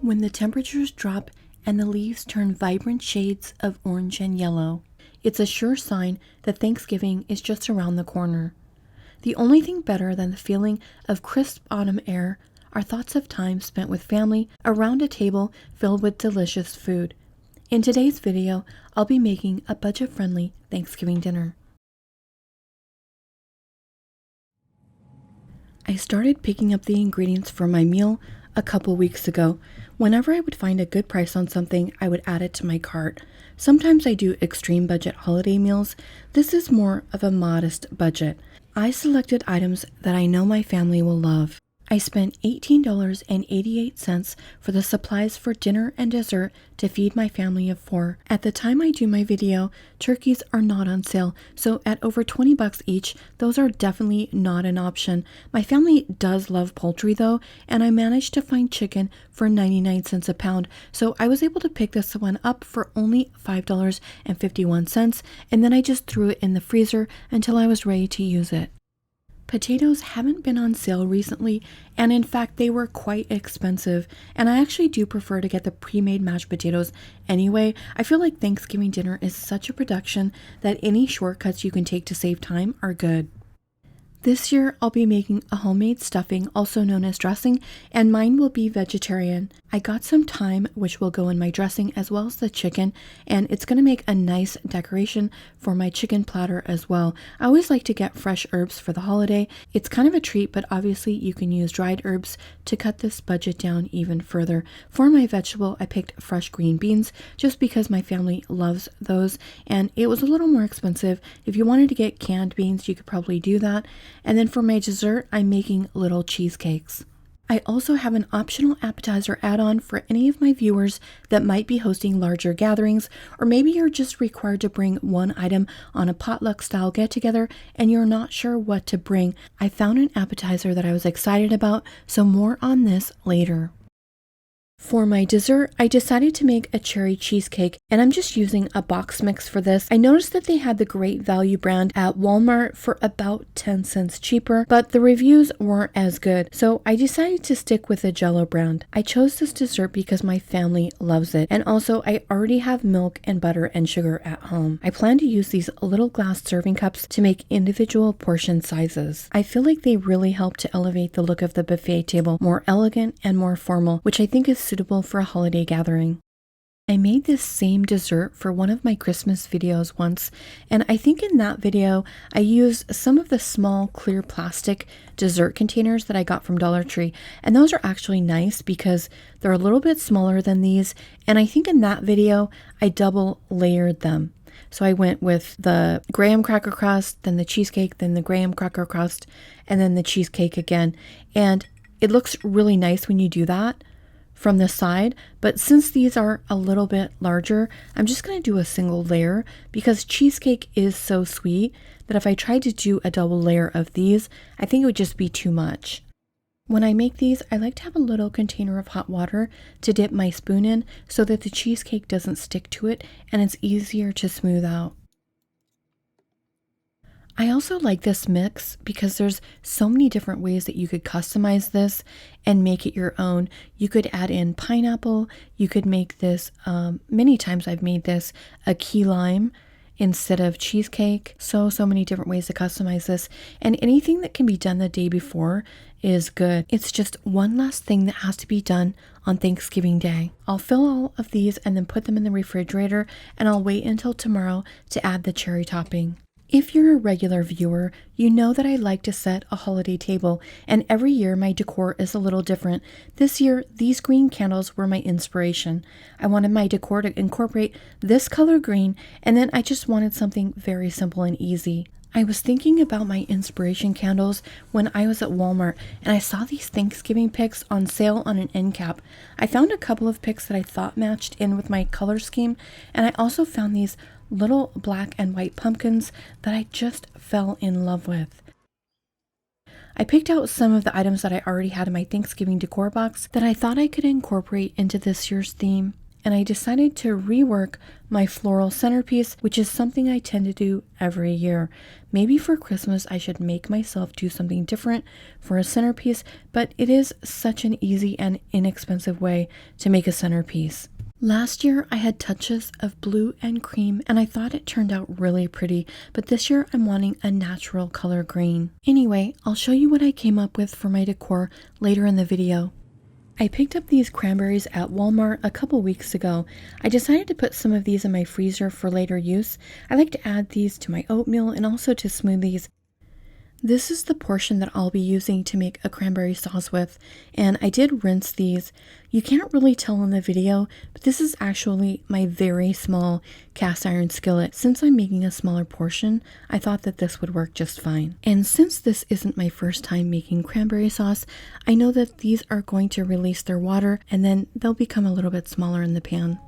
When the temperatures drop and the leaves turn vibrant shades of orange and yellow, it's a sure sign that Thanksgiving is just around the corner. The only thing better than the feeling of crisp autumn air are thoughts of time spent with family around a table filled with delicious food. In today's video, I'll be making a budget-friendly Thanksgiving dinner. I started picking up the ingredients for my meal a couple weeks ago. Whenever I would find a good price on something, I would add it to my cart. Sometimes I do extreme budget holiday meals. This is more of a modest budget. I selected items that I know my family will love. I spent $18.88 for the supplies for dinner and dessert to feed my family of 4. At the time I do my video, turkeys are not on sale, so at over $20 each, those are definitely not an option. My family does love poultry though, and I managed to find chicken for 99 cents a pound, so I was able to pick this one up for only $5.51, and then I just threw it in the freezer until I was ready to use it. Potatoes haven't been on sale recently, and in fact they were quite expensive, and I actually do prefer to get the pre-made mashed potatoes anyway. I feel like Thanksgiving dinner is such a production that any shortcuts you can take to save time are good. This year I'll be making a homemade stuffing, also known as dressing, and mine will be vegetarian. I got some thyme, which will go in my dressing, as well as the chicken, and it's going to make a nice decoration for my chicken platter as well. I always like to get fresh herbs for the holiday. It's kind of a treat, but obviously you can use dried herbs to cut this budget down even further. For my vegetable, I picked fresh green beans just because my family loves those, and it was a little more expensive. If you wanted to get canned beans, you could probably do that. And then for my dessert, I'm making little cheesecakes. I also have an optional appetizer add-on for any of my viewers that might be hosting larger gatherings, or maybe you're just required to bring one item on a potluck style get-together and you're not sure what to bring. I found an appetizer that I was excited about, so more on this later. For my dessert, I decided to make a cherry cheesecake, and I'm just using a box mix for this. I noticed that they had the Great Value brand at Walmart for about 10 cents cheaper, but the reviews weren't as good, so I decided to stick with the Jell-O brand. I chose this dessert because my family loves it, and also I already have milk and butter and sugar at home. I plan to use these little glass serving cups to make individual portion sizes. I feel like they really help to elevate the look of the buffet table, more elegant and more formal, which I think is suitable for a holiday gathering. I made this same dessert for one of my Christmas videos once, and I think in that video I used some of the small clear plastic dessert containers that I got from Dollar Tree, and those are actually nice because they're a little bit smaller than these, and I think in that video I double layered them. So I went with the graham cracker crust, then the cheesecake, then the graham cracker crust, and then the cheesecake again, and it looks really nice when you do that from the side, but since these are a little bit larger, I'm just going to do a single layer because cheesecake is so sweet that if I tried to do a double layer of these, I think it would just be too much. When I make these, I like to have a little container of hot water to dip my spoon in so that the cheesecake doesn't stick to it and it's easier to smooth out. I also like this mix because there's so many different ways that you could customize this and make it your own. You could add in pineapple. You could make this, many times I've made this a key lime instead of cheesecake. So many different ways to customize this. And anything that can be done the day before is good. It's just one last thing that has to be done on Thanksgiving Day. I'll fill all of these and then put them in the refrigerator, and I'll wait until tomorrow to add the cherry topping. If you're a regular viewer, you know that I like to set a holiday table, and every year my decor is a little different. This year, these green candles were my inspiration. I wanted my decor to incorporate this color green, and then I just wanted something very simple and easy. I was thinking about my inspiration candles when I was at Walmart, and I saw these Thanksgiving picks on sale on an end cap. I found a couple of picks that I thought matched in with my color scheme, and I also found these little black and white pumpkins that I just fell in love with. I picked out some of the items that I already had in my Thanksgiving decor box that I thought I could incorporate into this year's theme, and I decided to rework my floral centerpiece, which is something I tend to do every year. Maybe for Christmas I should make myself do something different for a centerpiece, but it is such an easy and inexpensive way to make a centerpiece. Last year I had touches of blue and cream and I thought it turned out really pretty, but this year I'm wanting a natural color green. Anyway, I'll show you what I came up with for my decor later in the video. I picked up these cranberries at Walmart a couple weeks ago. I decided to put some of these in my freezer for later use. I like to add these to my oatmeal and also to smoothies. This is the portion that I'll be using to make a cranberry sauce with, and I did rinse these. You can't really tell in the video, but this is actually my very small cast iron skillet. Since I'm making a smaller portion, I thought that this would work just fine. And since this isn't my first time making cranberry sauce, I know that these are going to release their water and then they'll become a little bit smaller in the pan.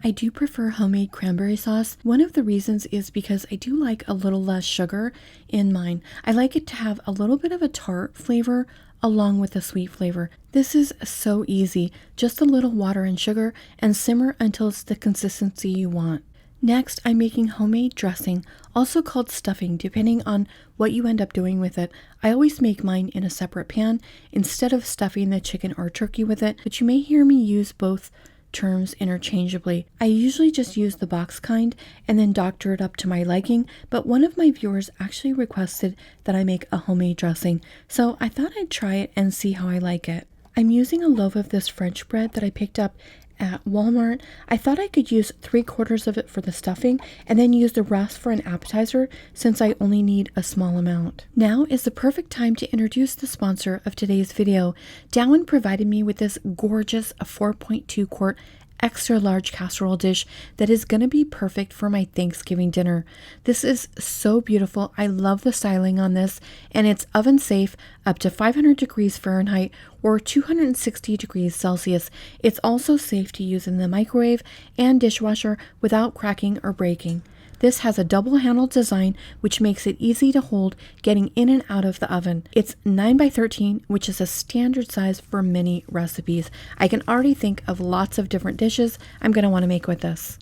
I do prefer homemade cranberry sauce. One of the reasons is because I do like a little less sugar in mine. I like it to have a little bit of a tart flavor along with a sweet flavor. This is so easy. Just a little water and sugar and simmer until it's the consistency you want. Next, I'm making homemade dressing, also called stuffing, depending on what you end up doing with it. I always make mine in a separate pan instead of stuffing the chicken or turkey with it, but you may hear me use both terms interchangeably. I usually just use the box kind and then doctor it up to my liking, but one of my viewers actually requested that I make a homemade dressing, so I thought I'd try it and see how I like it. I'm using a loaf of this French bread that I picked up at Walmart. I thought I could use 3/4 of it for the stuffing and then use the rest for an appetizer since I only need a small amount. Now is the perfect time to introduce the sponsor of today's video. Dowen provided me with this gorgeous 4.2 quart extra large casserole dish that is going to be perfect for my Thanksgiving dinner. This is so beautiful. I love the styling on this, and it's oven safe up to 500 degrees Fahrenheit or 260 degrees Celsius. It's also safe to use in the microwave and dishwasher without cracking or breaking. This has a double-handled design, which makes it easy to hold getting in and out of the oven. It's 9 by 13, which is a standard size for many recipes. I can already think of lots of different dishes I'm going to want to make with this.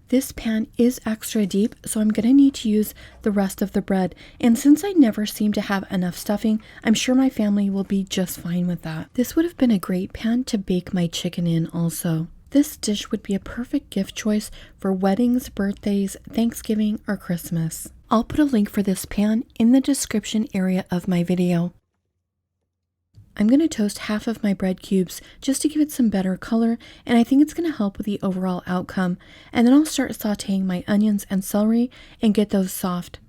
This pan is extra deep, so I'm going to need to use the rest of the bread. And since I never seem to have enough stuffing, I'm sure my family will be just fine with that. This would have been a great pan to bake my chicken in also. This dish would be a perfect gift choice for weddings, birthdays, Thanksgiving, or Christmas. I'll put a link for this pan in the description area of my video. I'm going to toast half of my bread cubes just to give it some better color, and I think it's going to help with the overall outcome. And then I'll start sauteing my onions and celery and get those soft.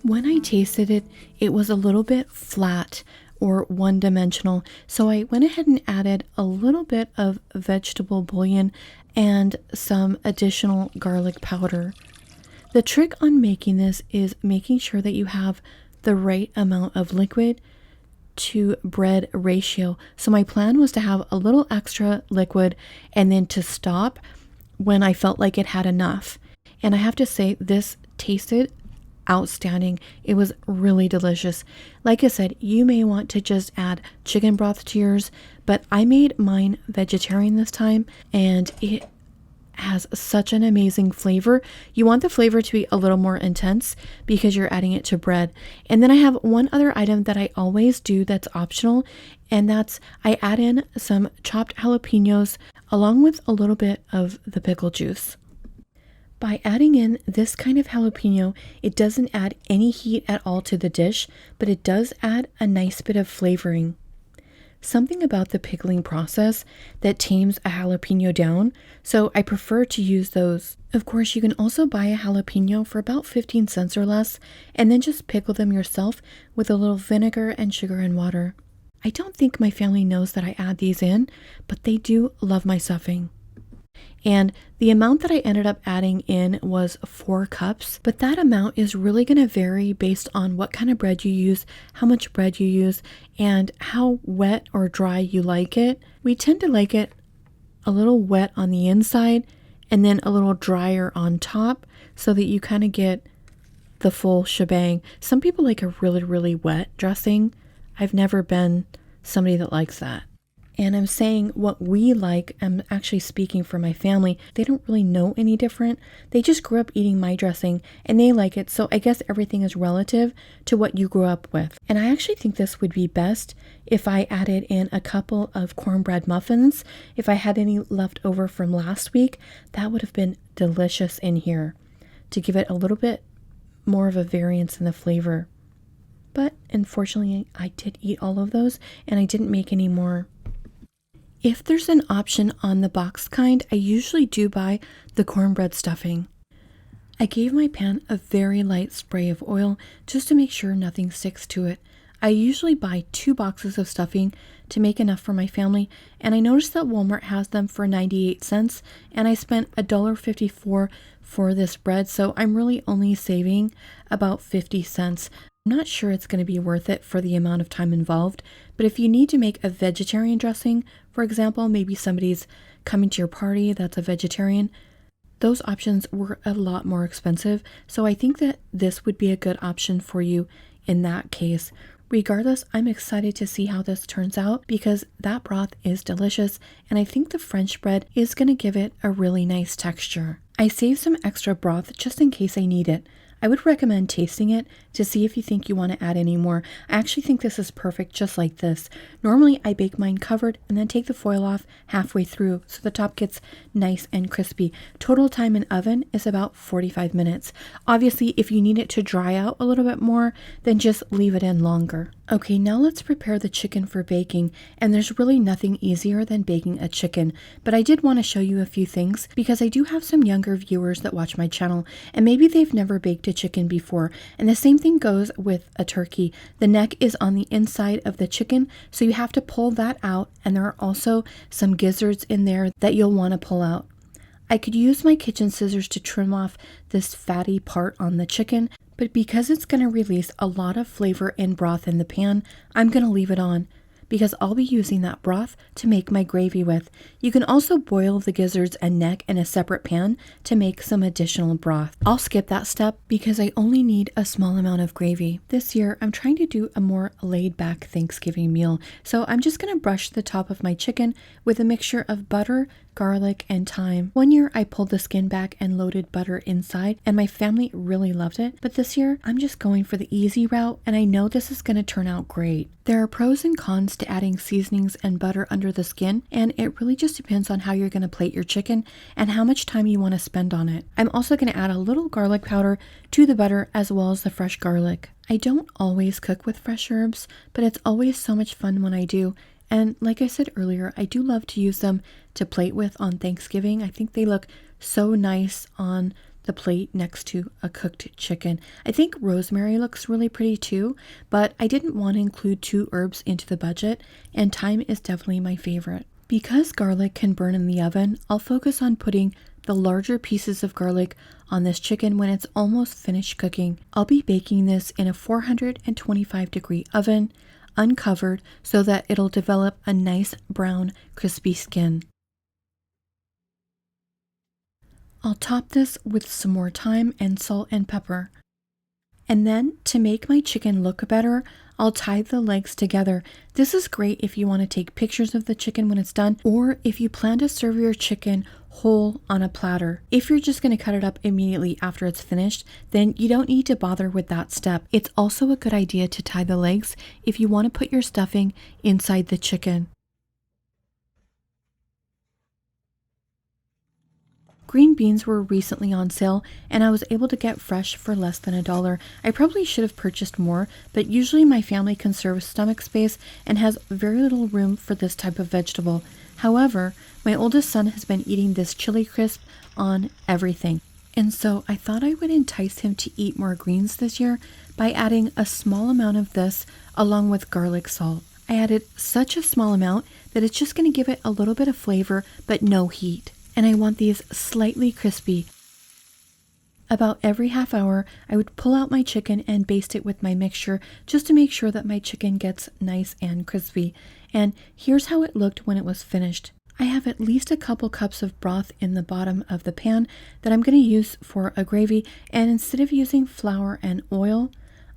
When I tasted it, it was a little bit flat or one-dimensional, so I went ahead and added a little bit of vegetable bouillon and some additional garlic powder. The trick on making this is making sure that you have the right amount of liquid to bread ratio. So my plan was to have a little extra liquid and then to stop when I felt like it had enough. And I have to say, this tasted outstanding. It was really delicious. Like I said, you may want to just add chicken broth to yours, but I made mine vegetarian this time, and it has such an amazing flavor. You want the flavor to be a little more intense because you're adding it to bread. And then I have one other item that I always do that's optional, and that's I add in some chopped jalapenos along with a little bit of the pickle juice. By adding in this kind of jalapeno, it doesn't add any heat at all to the dish, but it does add a nice bit of flavoring. Something about the pickling process that tames a jalapeno down, so I prefer to use those. Of course, you can also buy a jalapeno for about 15 cents or less, and then just pickle them yourself with a little vinegar and sugar and water. I don't think my family knows that I add these in, but they do love my stuffing. And the amount that I ended up adding in was 4 cups, but that amount is really going to vary based on what kind of bread you use, how much bread you use, and how wet or dry you like it. We tend to like it a little wet on the inside and then a little drier on top so that you kind of get the full shebang. Some people like a really, really wet dressing. I've never been somebody that likes that. And I'm saying what we like. I'm actually speaking for my family. They don't really know any different. They just grew up eating my dressing and they like it. So I guess everything is relative to what you grew up with. And I actually think this would be best if I added in a couple of cornbread muffins. If I had any left over from last week, that would have been delicious in here to give it a little bit more of a variance in the flavor. But unfortunately, I did eat all of those and I didn't make any more. If there's an option on the boxed kind, I usually do buy the cornbread stuffing. I gave my pan a very light spray of oil just to make sure nothing sticks to it. I usually buy 2 boxes of stuffing to make enough for my family, and I noticed that Walmart has them for 98 cents, and I spent $1.54 for this bread, so I'm really only saving about 50 cents. I'm not sure it's going to be worth it for the amount of time involved, but if you need to make a vegetarian dressing, for example, maybe somebody's coming to your party that's a vegetarian, those options were a lot more expensive, so I think that this would be a good option for you in that case. Regardless, I'm excited to see how this turns out because that broth is delicious, and I think the French bread is going to give it a really nice texture. I saved some extra broth just in case I need it. I would recommend tasting it to see if you think you want to add any more. I actually think this is perfect just like this. Normally I bake mine covered and then take the foil off halfway through so the top gets nice and crispy. Total time in oven is about 45 minutes. Obviously, if you need it to dry out a little bit more, then just leave it in longer. Okay, now let's prepare the chicken for baking, and there's really nothing easier than baking a chicken, but I did want to show you a few things because I do have some younger viewers that watch my channel, and maybe they've never baked a chicken before, and the same thing goes with a turkey. The neck is on the inside of the chicken, so you have to pull that out, and there are also some gizzards in there that you'll want to pull out. I could use my kitchen scissors to trim off this fatty part on the chicken, but because it's going to release a lot of flavor and broth in the pan, I'm going to leave it on because I'll be using that broth to make my gravy with. You can also boil the gizzards and neck in a separate pan to make some additional broth. I'll skip that step because I only need a small amount of gravy. This year, I'm trying to do a more laid-back Thanksgiving meal, so I'm just going to brush the top of my chicken with a mixture of butter, garlic, and thyme. One year I pulled the skin back and loaded butter inside, and my family really loved it, but this year I'm just going for the easy route, and I know this is going to turn out great. There are pros and cons to adding seasonings and butter under the skin, and it really just depends on how you're going to plate your chicken and how much time you want to spend on it. I'm also going to add a little garlic powder to the butter as well as the fresh garlic. I don't always cook with fresh herbs, but it's always so much fun when I do. And like I said earlier, I do love to use them to plate with on Thanksgiving. I think they look so nice on the plate next to a cooked chicken. I think rosemary looks really pretty too, but I didn't want to include 2 herbs into the budget, and thyme is definitely my favorite. Because garlic can burn in the oven, I'll focus on putting the larger pieces of garlic on this chicken when it's almost finished cooking. I'll be baking this in a 425-degree oven, uncovered, so that it'll develop a nice brown crispy skin. I'll top this with some more thyme and salt and pepper. And then to make my chicken look better, I'll tie the legs together. This is great if you want to take pictures of the chicken when it's done, or if you plan to serve your chicken whole on a platter. If you're just going to cut it up immediately after it's finished, then you don't need to bother with that step. It's also a good idea to tie the legs if you want to put your stuffing inside the chicken. Green beans were recently on sale, and I was able to get fresh for less than $1. I probably should have purchased more, but usually my family conserves stomach space and has very little room for this type of vegetable. However, my oldest son has been eating this chili crisp on everything, and so I thought I would entice him to eat more greens this year by adding a small amount of this along with garlic salt. I added such a small amount that it's just going to give it a little bit of flavor but no heat. And I want these slightly crispy. About every half hour, I would pull out my chicken and baste it with my mixture just to make sure that my chicken gets nice and crispy. And here's how it looked when it was finished. I have at least a couple cups of broth in the bottom of the pan that I'm going to use for a gravy, and instead of using flour and oil,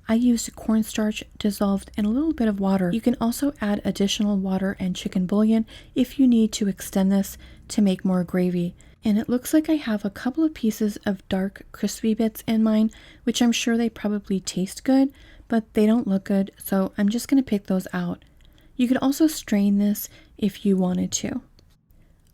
I used cornstarch dissolved in a little bit of water. You can also add additional water and chicken bouillon if you need to extend this to make more gravy. And it looks like I have a couple of pieces of dark crispy bits in mine, which I'm sure they probably taste good, but they don't look good, so I'm just going to pick those out. You could also strain this if you wanted to.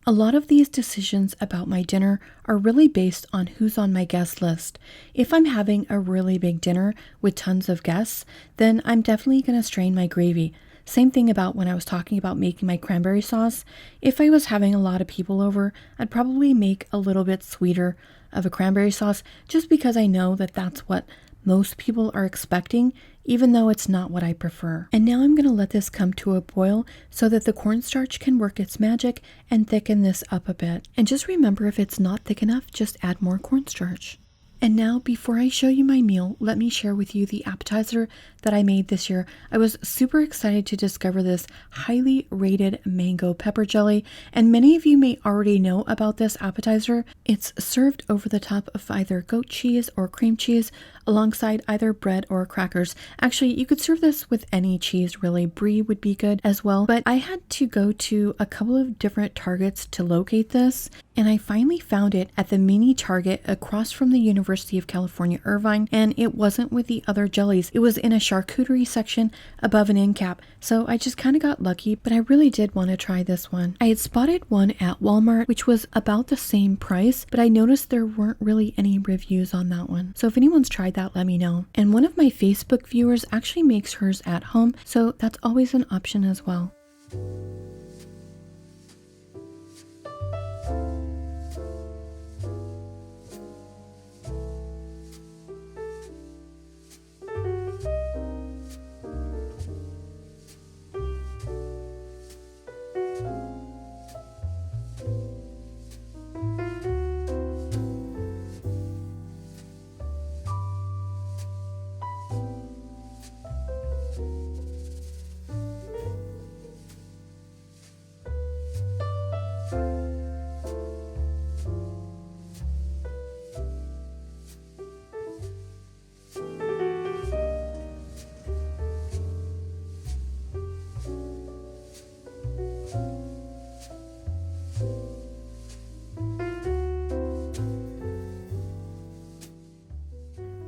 A lot of these decisions about my dinner are really based on who's on my guest list. If I'm having a really big dinner with tons of guests, then I'm definitely going to strain my gravy. Same thing about when I was talking about making my cranberry sauce. If I was having a lot of people over, I'd probably make a little bit sweeter of a cranberry sauce just because I know that that's what most people are expecting, even though it's not what I prefer. And now I'm going to let this come to a boil so that the cornstarch can work its magic and thicken this up a bit. And just remember, if it's not thick enough, just add more cornstarch. And now, before I show you my meal, let me share with you the appetizer that I made this year. I was super excited to discover this highly rated mango pepper jelly, and many of you may already know about this appetizer. It's served over the top of either goat cheese or cream cheese alongside either bread or crackers. Actually, you could serve this with any cheese, really. Brie would be good as well, but I had to go to a couple of different Targets to locate this, and I finally found it at the mini Target across from the University of California, Irvine, and it wasn't with the other jellies. It was in a charcuterie section above an end cap, so I just kind of got lucky, but I really did want to try this one. I had spotted one at Walmart, which was about the same price, but I noticed there weren't really any reviews on that one. So if anyone's tried that, let me know. And one of my Facebook viewers actually makes hers at home, so that's always an option as well.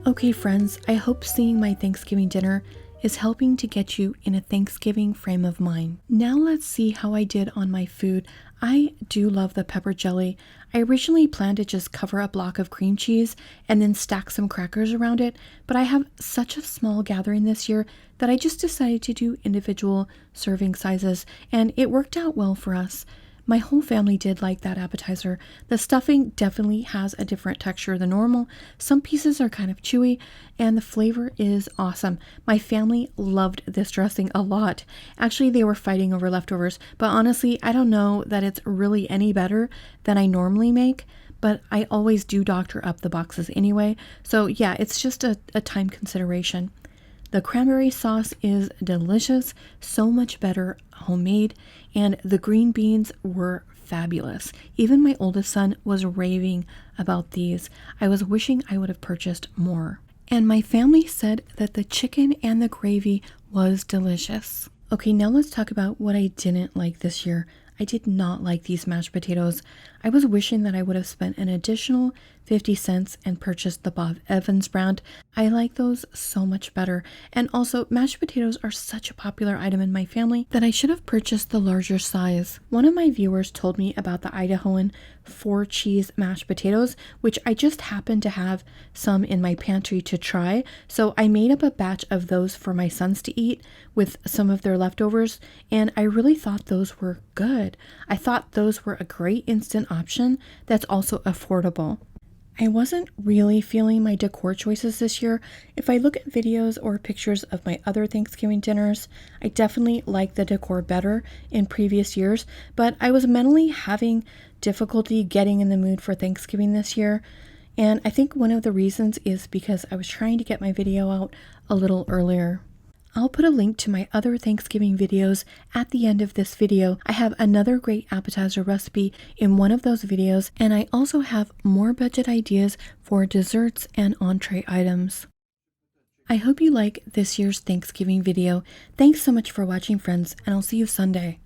Okay friends, I hope seeing my Thanksgiving dinner is helping to get you in a Thanksgiving frame of mind. Now let's see how I did on my food. I do love the pepper jelly. I originally planned to just cover a block of cream cheese and then stack some crackers around it, but I have such a small gathering this year that I just decided to do individual serving sizes, and it worked out well for us. My whole family did like that appetizer. The stuffing definitely has a different texture than normal. Some pieces are kind of chewy, and the flavor is awesome. My family loved this dressing a lot. Actually, they were fighting over leftovers, but honestly, I don't know that it's really any better than I normally make, but I always do doctor up the boxes anyway. So yeah, it's just a time consideration. The cranberry sauce is delicious, so much better homemade, and the green beans were fabulous. Even my oldest son was raving about these. I was wishing I would have purchased more. and my family said that the chicken and the gravy was delicious. Okay, now let's talk about what I didn't like this year. I did not like these mashed potatoes. I was wishing that I would have spent an additional 50 cents and purchased the Bob Evans brand. I like those so much better. And also, mashed potatoes are such a popular item in my family that I should have purchased the larger size. One of my viewers told me about the Idahoan 4-cheese mashed potatoes, which I just happened to have some in my pantry to try. So I made up a batch of those for my sons to eat with some of their leftovers, and I really thought those were good. I thought those were a great instant option that's also affordable. I wasn't really feeling my decor choices this year. If I look at videos or pictures of my other Thanksgiving dinners, I definitely like the decor better in previous years, but I was mentally having difficulty getting in the mood for Thanksgiving this year. And I think one of the reasons is because I was trying to get my video out a little earlier. I'll put a link to my other Thanksgiving videos at the end of this video. I have another great appetizer recipe in one of those videos, and I also have more budget ideas for desserts and entree items. I hope you like this year's Thanksgiving video. Thanks so much for watching, friends, and I'll see you Sunday.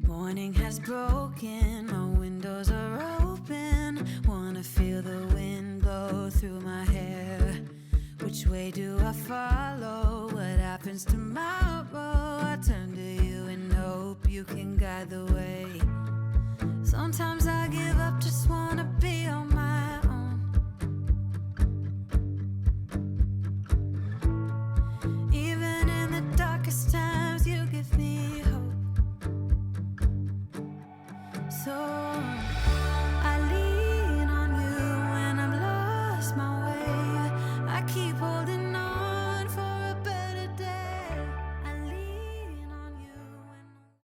Morning has broken, my windows are open. Wanna feel the wind blow through my hair. Which way do I follow? What happens tomorrow? I turn to you and hope you can guide the way. Sometimes I get